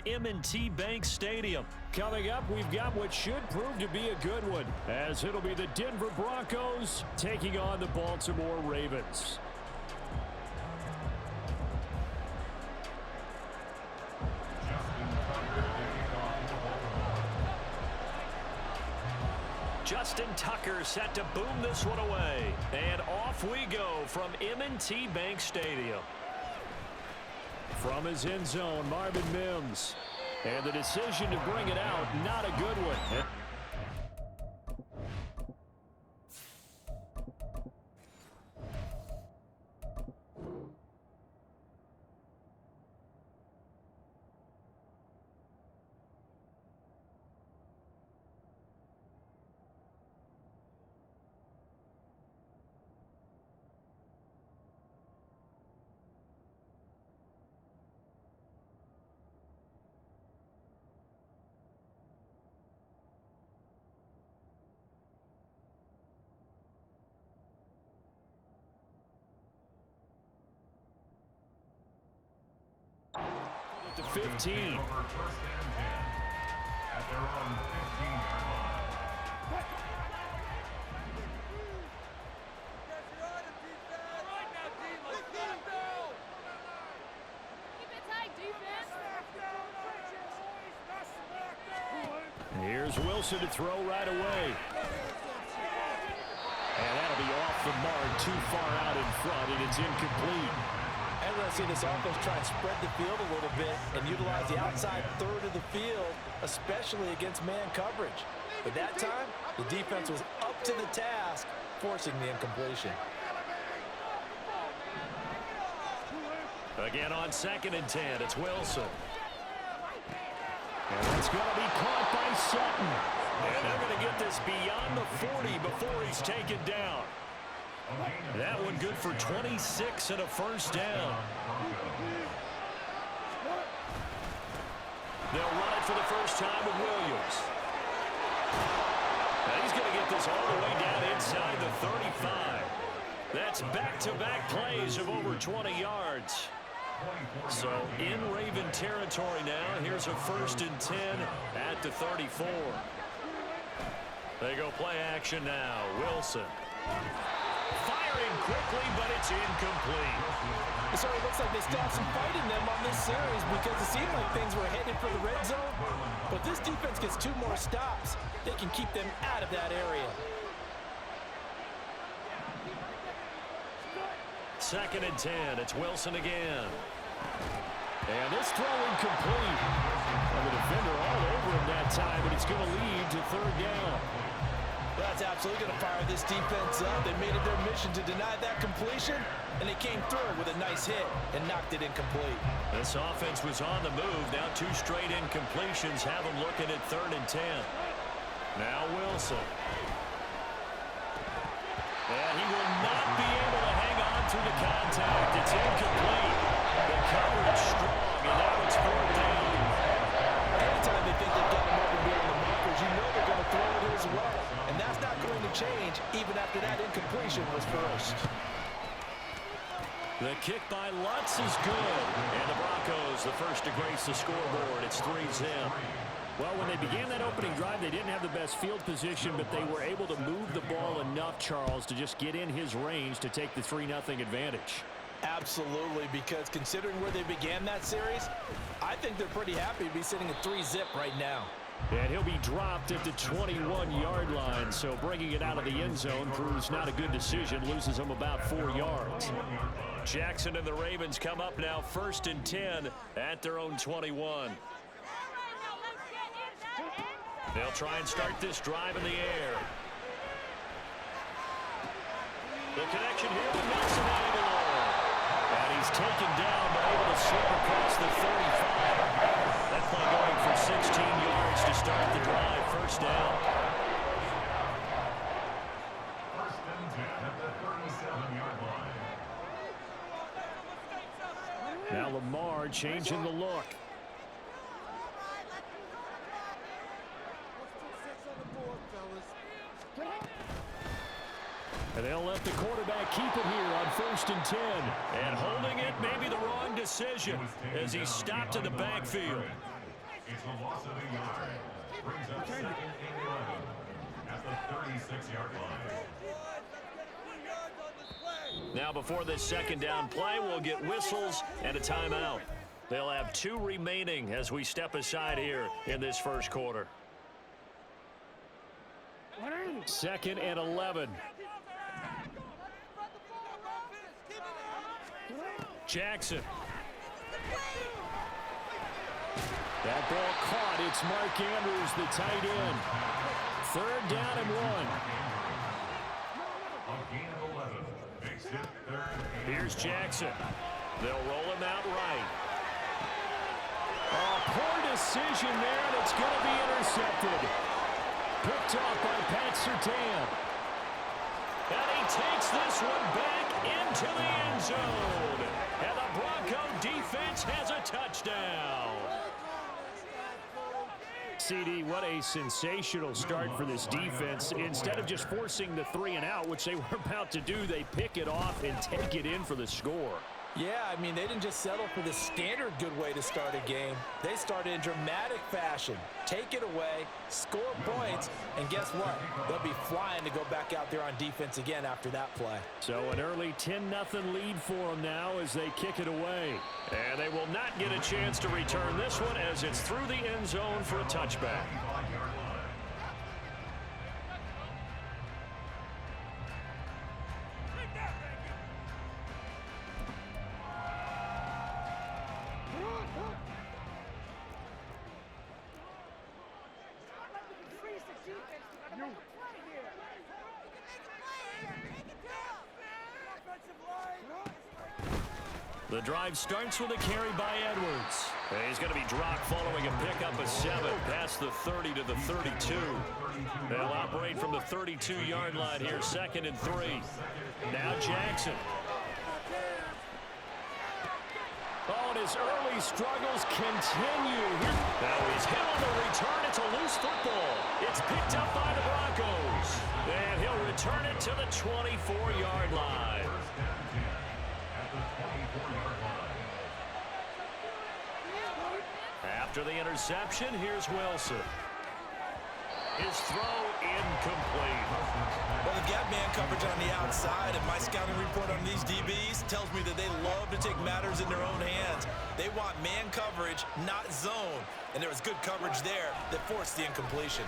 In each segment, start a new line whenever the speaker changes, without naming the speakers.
M&T Bank Stadium.
Coming up, we've got what should prove to be a good one, as it'll be the Denver Broncos taking on the Baltimore Ravens.
Justin Tucker set to boom this one away. And off we go from M&T Bank Stadium.
From his end zone, Marvin Mims. And the decision to bring it out, not a good one.
To 15.
Here's Wilson to throw right away. And that'll be off the mark, too far out in front, and it's incomplete.
And we're going to see this offense try and spread the field a little bit and utilize the outside third of the field, especially against man coverage. But that time, the defense was up to the task, forcing the incompletion.
Again on 2nd and 10, it's Wilson.
And it's going to be caught by Sutton.
And they're going to get this beyond the 40 before he's taken down. That one good for 26 and a first down. They'll run it for the first time with Williams. Now he's going to get this all the way down inside the 35. That's back-to-back plays of over 20 yards. So in Raven territory now, here's a 1st and 10 at the 34. They go play action now. Wilson. Firing quickly, but it's incomplete.
It sort of looks like they still have some fight in them on this series because it seemed like things were headed for the red zone. But this defense gets 2 more stops. They can keep them out of that area.
2nd and 10. It's Wilson again.
And this throw incomplete. And the defender all over him that time, but it's going to lead to 3rd down.
That's absolutely going to fire this defense up. They made it their mission to deny that completion, and they came through with a nice hit and knocked it incomplete.
This offense was on the move. Now 2 straight incompletions have them looking at 3rd and 10. Now Wilson. And he will not be able to hang on through the contact. It's incomplete. The coverage strong, and now it's 4th down.
Anytime they think they've got him over beyond the markers, you know they're going to throw it as well. And that's not going to change even after that incompletion was forced.
The kick by Lutz is good. And the Broncos, the first to grace the scoreboard. It's 3-0.
Well, when they began that opening drive, they didn't have the best field position, but they were able to move the ball enough, Charles, to just get in his range to take the 3-0 advantage.
Absolutely, because considering where they began that series, I think they're pretty happy to be sitting at 3-zip right now.
And he'll be dropped at the 21-yard line, so bringing it out of the end zone proves not a good decision, loses him about 4 yards.
Jackson and the Ravens come up now 1st and 10 at their own 21. They'll try and start this drive in the air. The connection here with Nelson Aguilar. And he's taken down, but able to slip across the 35. That play going for 16 yards to start the drive. First down.
1st and 10 at the 37-yard line.
Now Lamar changing the look. And they'll let the quarterback keep it here on 1st and 10.
And holding it may be the wrong decision as he stopped in the backfield.
It's a loss of a yard. Brings up 2nd and 11 at the 36-yard line.
Now before this second down play, we'll get whistles and a timeout. They'll have 2 remaining as we step aside here in this first quarter.
2nd and 11. Jackson. That ball caught. It's Mark Andrews, the tight end. 3rd down and 1.
A gain of 11. Makes it 3rd and
Here's Jackson. They'll roll him out right.
Oh, poor decision there, and it's going to be intercepted. Picked off by Pat Surtain.
And he takes this one back into the end zone. And the Bronco defense has a touchdown.
CD, what a sensational start for this defense. Instead of just forcing the 3 and out, which they were about to do, they pick it off and take it in for the score.
Yeah, I mean, they didn't just settle for the standard good way to start a game. They started in dramatic fashion. Take it away, score points, and guess what? They'll be flying to go back out there on defense again after that play.
So an early 10-0 lead for them now as they kick it away.
And they will not get a chance to return this one as it's through the end zone for a touchback. The drive starts with a carry by Edwards. And he's going to be dropped following a pickup of 7 past the 30 to the 32. They'll operate from the 32-yard line here, 2nd and 3. Now Jackson.
Oh, and his early struggles continue.
Now he's hit on the return. It's a loose football. It's picked up by the Broncos. And he'll return it to the 24-yard line. After the interception, here's Wilson. His throw incomplete.
Well, they've got man coverage on the outside, and my scouting report on these DBs tells me that they love to take matters in their own hands. They want man coverage, not zone. And there was good coverage there that forced the incompletion.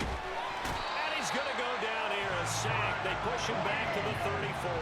And he's going to go down here, a sack. They push him back to the 34.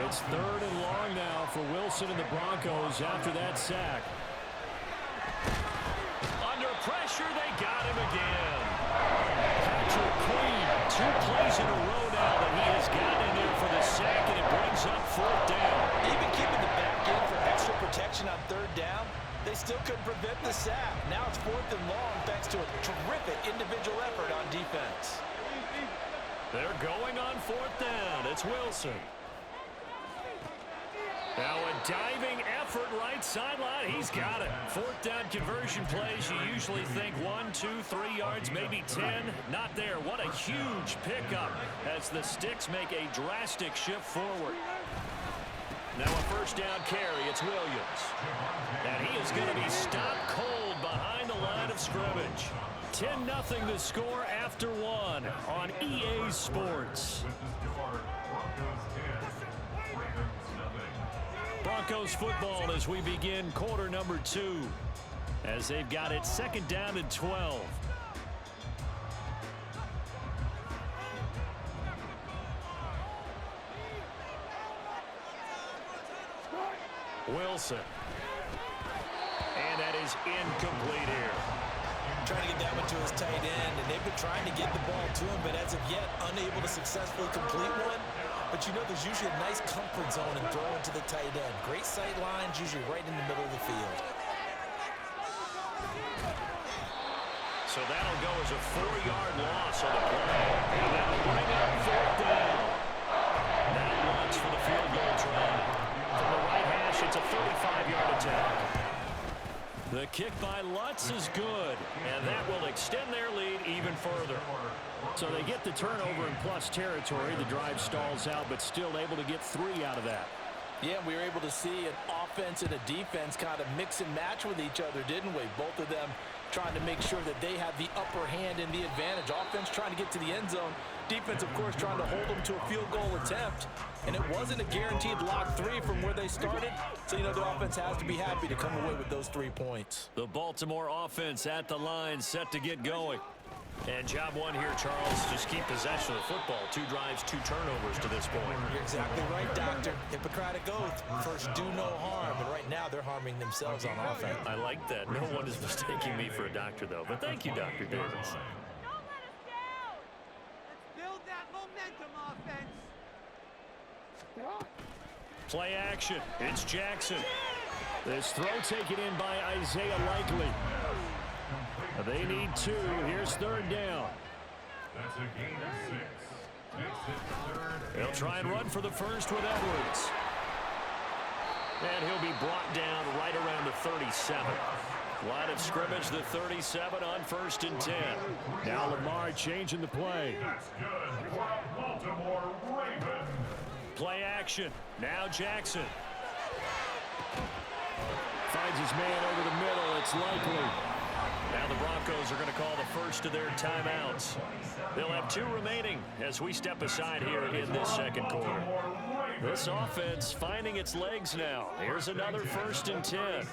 It's 3rd and long now for Wilson and the Broncos after that sack.
Under pressure, they got him again.
Patrick Queen,
2 plays in a row now that he has gotten in there for the sack, and it brings up 4th down.
Even keeping the back in for extra protection on 3rd down, they still couldn't prevent the sack. Now it's 4th and long thanks to a terrific individual effort on defense.
They're going on 4th down. It's Wilson. Now a diving effort right sideline. He's got it. 4th down conversion plays. You usually think 1, 2, 3 yards, maybe 10. Not there. What a huge pickup as the sticks make a drastic shift forward. Now a 1st down carry. It's Williams. And he is going to be stopped cold behind the line of scrimmage. 10-0 the score after 1 on EA Sports. Broncos football as we begin quarter number 2 as they've got it 2nd down and 12. Wilson. And that is incomplete here.
Trying to get that one to his tight end, and they've been trying to get the ball to him, but as of yet, unable to successfully complete one. But you know there's usually a nice comfort zone in throwing to the tight end. Great sight lines, usually right in the middle of the field.
So that'll go as a 4-yard loss on the play. And that'll bring up 4th down. That launch for the field goal try. From the right hash, it's a 35-yard attack. The kick by Lutz is good, and that will extend their lead even further.
So they get the turnover in plus territory. The drive stalls out, but still able to get 3 out of that.
Yeah, we were able to see an offense and a defense kind of mix and match with each other, didn't we? Both of them trying to make sure that they have the upper hand and the advantage. Offense trying to get to the end zone. Defense, of course, trying to hold them to a field goal attempt. And it wasn't a guaranteed lock 3 from where they started. So, you know, the offense has to be happy to come away with those 3 points.
The Baltimore offense at the line, set to get going. And job one here, Charles, just keep possession of the football. 2 drives, 2 turnovers to this point.
You're exactly right, Doctor. Hippocratic oath. First, do no harm. And right now, they're harming themselves on offense.
I like that. No one is mistaking me for a doctor, though. But thank you, Dr. Davis.
Don't let us down. Let's build that momentum offense.
Play action. It's Jackson. This throw taken in by Isaiah Likely. They need 2. Here's 3rd down.
That's a gain of 6. Takes it to 3rd.
They'll try and run for the first with Edwards. And he'll be brought down right around the 37.
Line of scrimmage, the 37 on 1st and 10.
Now Lamar changing the play.
That's good for a Baltimore Ravens.
Play action. Now Jackson. Finds his man over the middle. It's Likely.
Now the Broncos are going to call the first of their timeouts. They'll have 2 remaining as we step aside here in this second quarter. This offense finding its legs now. Here's another 1st and 10.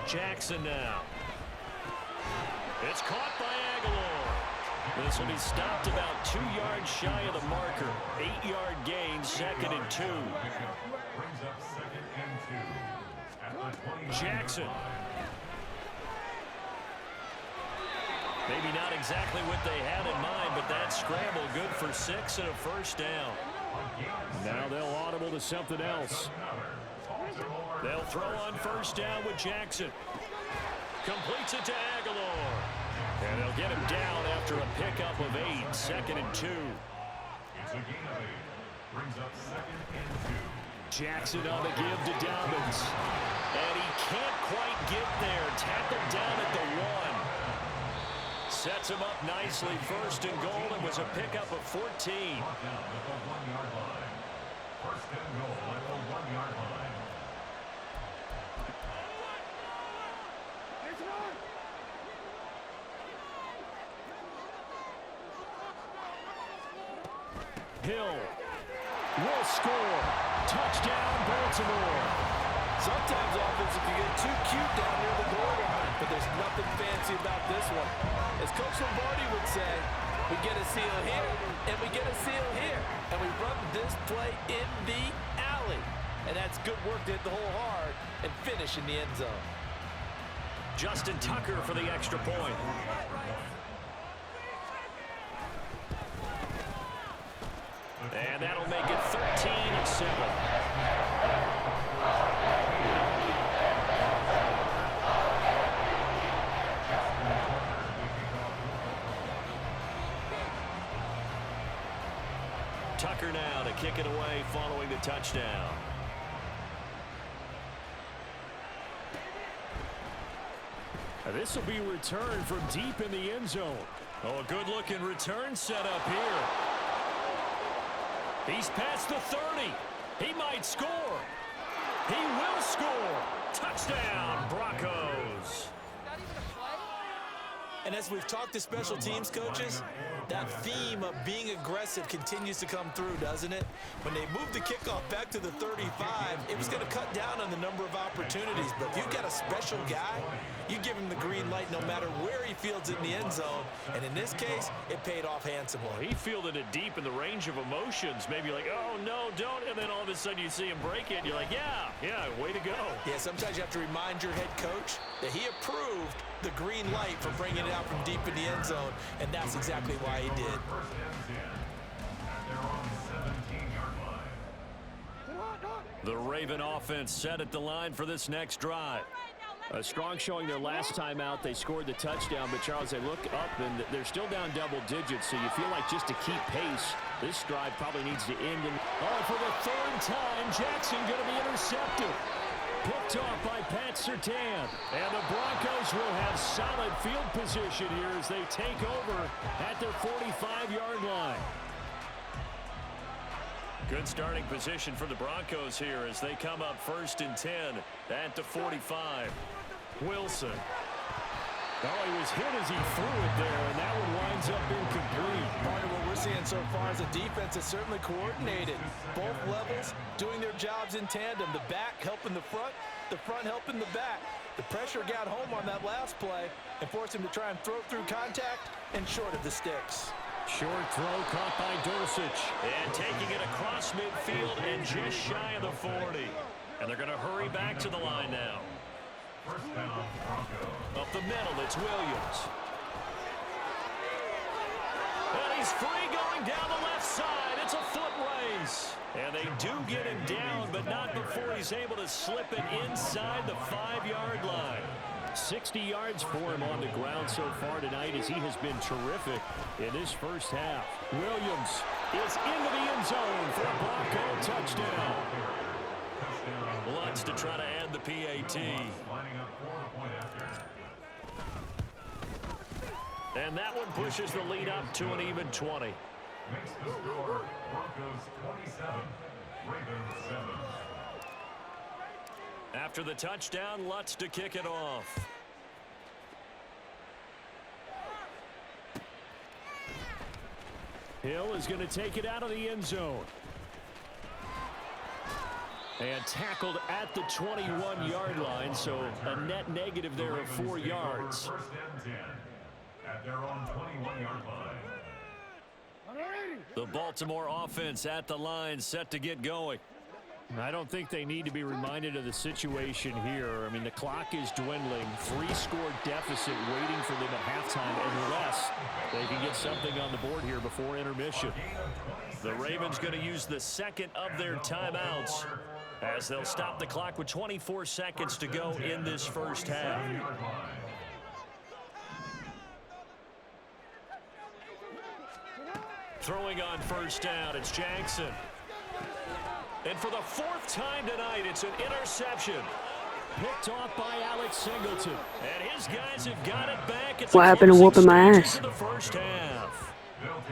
Jackson now. It's caught by Aguilar. This will be stopped about 2 yards shy of the marker. 8-yard gain, 2nd and 2.
Brings up 2nd and 2. At the 20.
Jackson. Maybe not exactly what they had in mind, but that scramble good for 6 and a 1st down.
Now they'll audible to something else.
They'll throw on 1st down with Jackson. Completes it to Aguilar. And they'll get him down after a pickup of 8, 2nd and 2.
It's a gain of 8. Brings up 2nd and 2.
Jackson on the give to Dobbins.
And he can't quite get there. Tackled down at the 1. Sets him up nicely. 1st and goal. It was a pickup of 14.
Down at the 1-yard line. 1st and goal at the 1-yard line.
Hill will score. Touchdown, Baltimore.
Sometimes offense can get too cute down near the goal line, but there's nothing fancy about this one. As Coach Lombardi would say, we get a seal here, and we get a seal here, and we run this play in the alley. And that's good work to hit the hole hard and finish in the end zone.
Justin Tucker for the extra point. And that'll make it 13-7. Tucker now to kick it away following the touchdown.
This will be returned from deep in the end zone.
Oh, a good-looking return set up here. He's past the 30. He might score. He will score. Touchdown, Broncos.
And as we've talked to special teams coaches, that theme of being aggressive continues to come through, doesn't it? When they moved the kickoff back to the 35, it was going to cut down on the number of opportunities. But if you've got a special guy, you give him the green light no matter where he fields it in the end zone. And in this case, it paid off handsomely.
Well, he fielded it deep in the range of emotions. Maybe like, oh, no, don't. And then all of a sudden you see him break it, and you're like, yeah, way to go.
Yeah, sometimes you have to remind your head coach that he approved the green light for bringing it out from deep in the end zone, and that's exactly why he did.
First and 10. And they're on the 17-yard line.
The Raven offense set at the line for this next drive.
A strong showing their last time out. They scored the touchdown, but Charles, they look up and they're still down double digits, so you feel like just to keep pace, this drive probably needs to end.
For the 3rd time, Jackson going to be intercepted. Picked off by Pat Surtain. And the Broncos will have solid field position here as they take over at their 45-yard line. Good starting position for the Broncos here as they come up 1st and 10 at the 45. Wilson.
Oh, he was hit as he threw it there, and that one winds up incomplete.
Part of what we're seeing so far is the defense is certainly coordinated. Both levels doing their jobs in tandem. The back helping the front helping the back. The pressure got home on that last play and forced him to try and throw through contact and short of the sticks.
Short throw caught by Dulcich.
And taking it across midfield and just shy of the 40. And they're going to hurry back to the line now.
First down, Broncos.
Up the middle, it's Williams. And he's free going down the left side. It's a foot race. And they do get him down, but not before he's able to slip it inside the 5-yard line.
60 yards for him on the ground so far tonight as he has been terrific in this first half. Williams is into the end zone for a Bronco touchdown.
Lutz to try to add the PAT.
Lining up for the point after.
And that one pushes the lead up to an even 20.
Makes the score Broncos 27, Ravens 7.
After the touchdown, Lutz to kick it off.
Hill is going to take it out of the end zone. And tackled at the 21-yard line, so a net negative there of 4 yards.
First and 10 at their own 21-yard line.
The Baltimore offense at the line, set to get going.
I don't think they need to be reminded of the situation here. I mean, the clock is dwindling. 3-score deficit waiting for them at halftime unless they can get something on the board here before intermission.
The Ravens going to use the second of their timeouts as they'll stop the clock with 24 seconds to go in this first half. Throwing on first down, it's Jackson. And for the 4th time tonight, it's an interception.
Picked off by Alex Singleton.
And his guys have got it back. It's
What happened to whooping my ass?
the first half.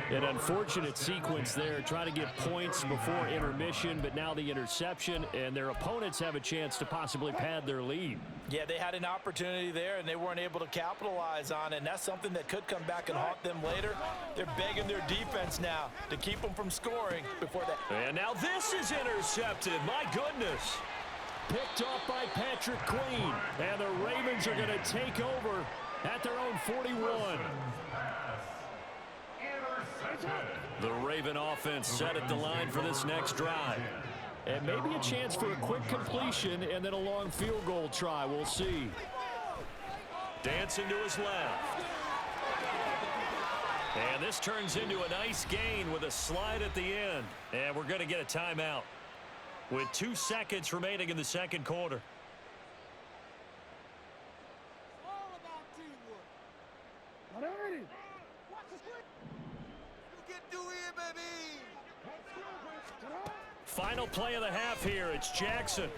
An unfortunate sequence there, trying to get points before intermission, but now the interception, and their opponents have a chance to possibly pad their lead.
Yeah, they had an opportunity there, and they weren't able to capitalize on it, and that's something that could come back and haunt them later. They're begging their defense now to keep them from scoring before that.
And now this is intercepted. My goodness.
Picked off by Patrick Queen, and the Ravens are going to take over at their own 41.
The Raven offense set at the line for this next drive.
And maybe a chance for a quick completion and then a long field goal try. We'll see.
Dancing to his left. And this turns into a nice gain with a slide at the end. And we're going to get a timeout with 2 seconds remaining in the second quarter.
All about teamwork. Watch the screen. You get through here, baby.
Final play of the half here. It's Jackson.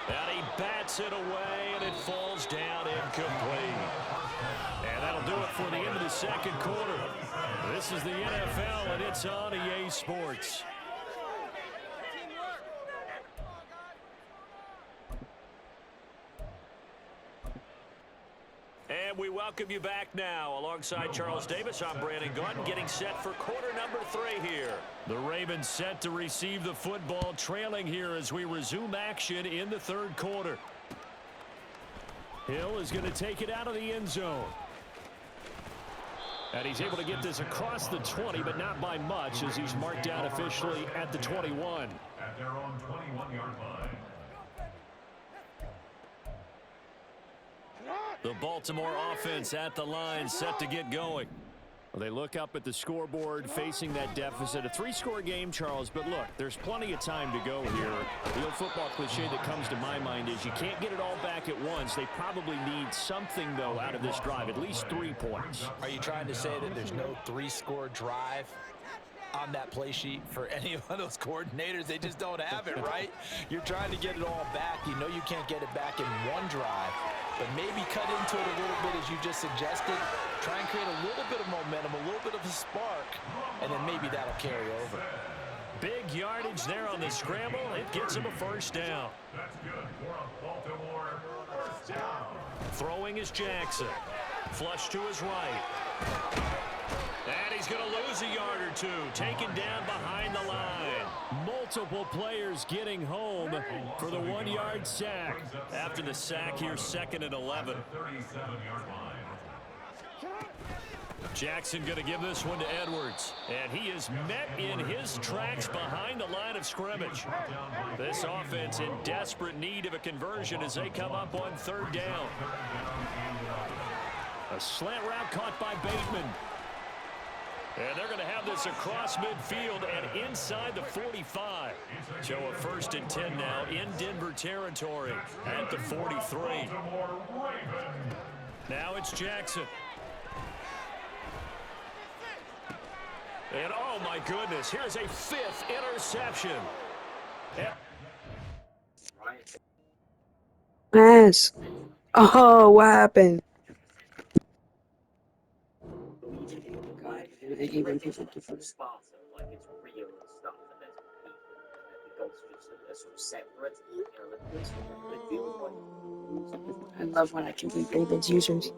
And he bats it away, and it falls down incomplete. And that'll do it for the end of the second quarter. This is the NFL, and it's on EA Sports. And we welcome you back now. Alongside Charles Davis, I'm Brandon Gordon, getting set for quarter number 3 here. The Ravens set to receive the football, trailing here as we resume action in the third quarter.
Hill is going to take it out of the end zone. And he's able to get this across the 20, but not by much, as he's marked down officially at the 21.
At their own 21-yard line.
The Baltimore offense at the line, set to get going.
Well, they look up at the scoreboard, facing that deficit. A 3-score game, Charles, but look, there's plenty of time to go here. The old football cliche that comes to my mind is you can't get it all back at once. They probably need something, though, out of this drive, at least 3 points.
Are you trying to say that there's no 3-score drive on that play sheet for any of those coordinators? They just don't have it, right? You're trying to get it all back. You know you can't get it back in one drive. but maybe cut into it a little bit as you just suggested. Try and create a little bit of momentum, a little bit of a spark, and then maybe that'll carry over.
Big yardage there on the scramble. It gets him a first down.
That's good for a Baltimore first down.
Throwing is Jackson. Flush to his right. And he's going to lose a yard or two. Taken down behind the line.
Multiple players getting home for the 1-yard sack.
After the sack here, 2nd and 11.
37-yard line.
Jackson going to give this one to Edwards. And he is met in his tracks behind the line of scrimmage. This offense in desperate need of a conversion as they come up on 3rd down. A slant route caught by Bateman. And they're going to have this across midfield and inside the 45. So a 1st and 10 now in Denver territory at the 43. Now it's Jackson. And oh my goodness, here's a 5th interception.
Yes. Oh, what happened? Even people different spots, like it's real and stuff, and there's people, and the goals are just sort of separate. You know, it feels like I love when I can be Ravens users.